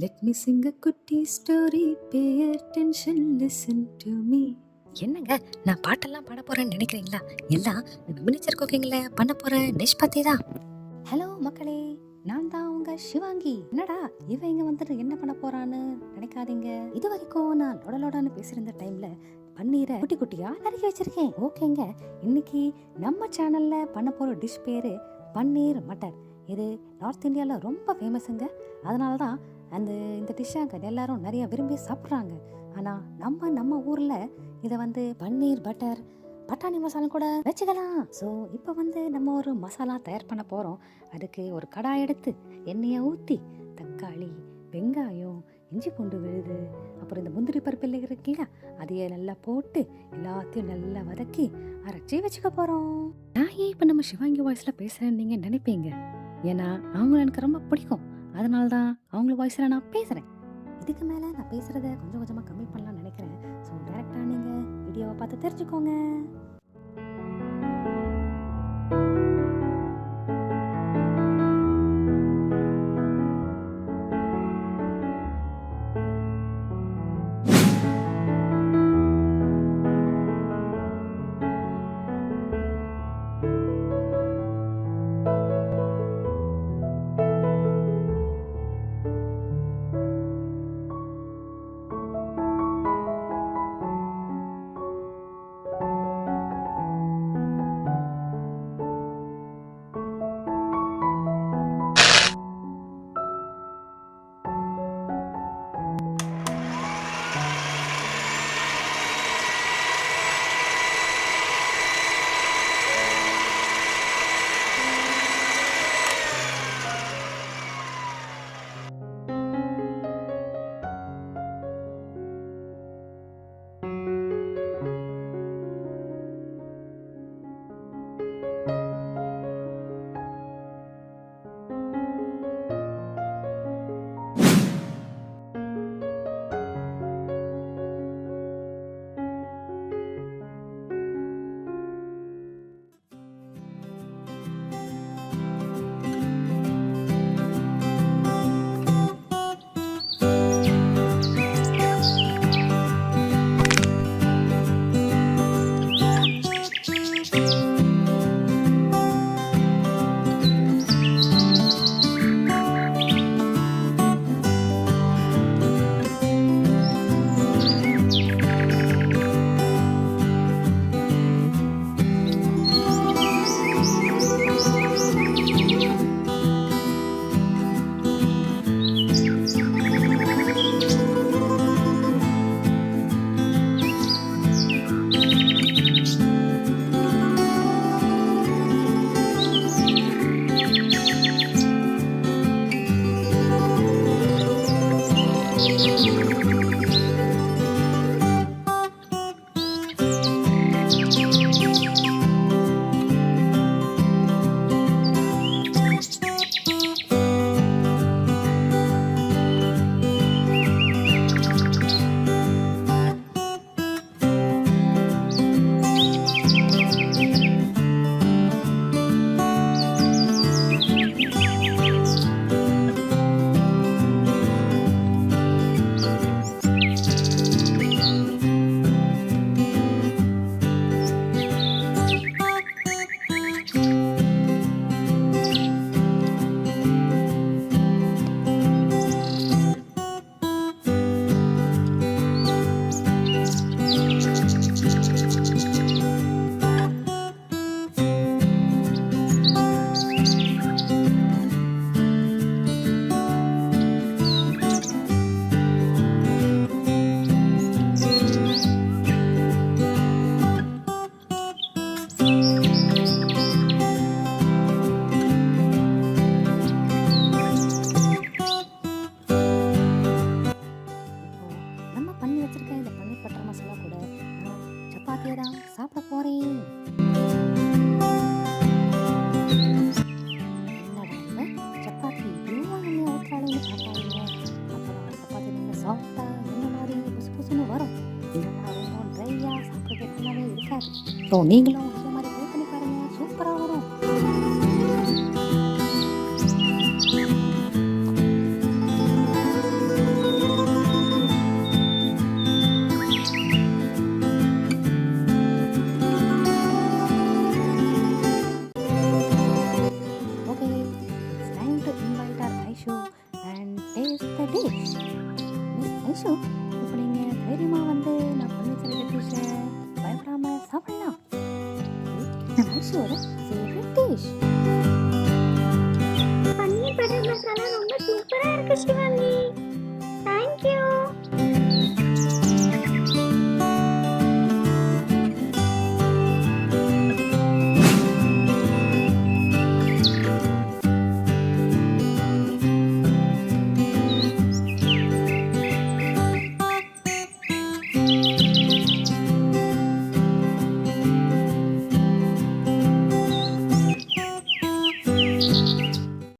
Let me sing a குட்டி story, pay attention, listen to me. என்னங்க நான் பாட்டெல்லாம் பாட போறேன்னு நினைக்கிறீங்களா? எல்லாம் மினிச்சர் குக்கிங்ல பண்ண போற டிஷ் பத்தி தான். ஹலோ மக்களே, நான் தான் உங்க சிவாங்கி. என்னடா இவன் இங்க வந்துட்டு என்ன பண்ண போறான்னு நினைக்காதீங்க. இது வரைக்கும் நான் லொடலோடான்னு பேசியிருந்த டைம்ல பன்னீரை குட்டி குட்டியா நறுக்கி வச்சிருக்கேன். ஓகேங்க, இன்னைக்கு நம்ம சேனல்ல பண்ண போற டிஷ் பேரு பன்னீர் மட்டர். இது நார்த் இந்தியாவில் ரொம்ப ஃபேமஸுங்க. அதனால தான் இந்த டிஷ்ஷை அங்கே எல்லாரும் நிறைய விரும்பி சாப்பிட்றாங்க. ஆனால் நம்ம ஊரில் இதை பன்னீர் பட்டர் பட்டாணி மசாலா கூட வச்சுக்கலாம். ஸோ இப்போ நம்ம ஒரு மசாலா தயார் பண்ண போகிறோம். அதுக்கு ஒரு கடாய் எடுத்து எண்ணெயை ஊற்றி தக்காளி, வெங்காயம், இஞ்சி பூண்டு விழுது, அப்புறம் இந்த முந்திரி பருப்பு இல்லை இருக்குல்ல, அதையே நல்லா போட்டு எல்லாத்தையும் நல்லா வதக்கி அரைச்சி வச்சுக்க போகிறோம். நான் ஏன் இப்போ நம்ம சிவாங்கி வாய்ஸில் பேசுகிறேன்னு நீங்கள் நினைப்பீங்க. ஏன்னா அவங்கள எனக்கு ரொம்ப பிடிக்கும். அதனால தான் அவங்கள வாய்ஸில் நான் பேசுகிறேன். இதுக்கு மேலே நான் பேசுகிறத கொஞ்சம் கொஞ்சமாக கம்மி பண்ணலாம்னு நினைக்கிறேன். ஸோ டேரெக்டாக நீங்கள் வீடியோவை பார்த்து தெரிஞ்சுக்கோங்க. சாப்பிட போறேன். சப்பாத்தி எண்ணெய் ஊற்றாலே சாப்பாடுங்க. அப்புறம் சப்பாத்தி நல்லா சாஃப்டா என்ன மாதிரி புசு புசுன்னு வரும். இல்லைன்னா ரொம்ப ட்ரையா சாப்பிட்றதுக்கு நல்லாவே இருக்காது. ஸோ நீங்களும் இதே மாதிரி ட்ரை பண்ணி பாருங்க, சூப்பராக வரும். டேஸ்ட் த டிஷ். மிஸ் ஐஷு, இப்போ நீங்கள் தைரியமாக வந்து நான் பண்ணி வச்சிருக்க டிஷ்ஷை பயப்படாமல் சாப்பிடலாம். இது ஐஷுவோட ஃபேவரட் டிஷ். பன்னீர் பட்டர் மசாலா ரொம்ப சூப்பரா இருக்கு சிவானி.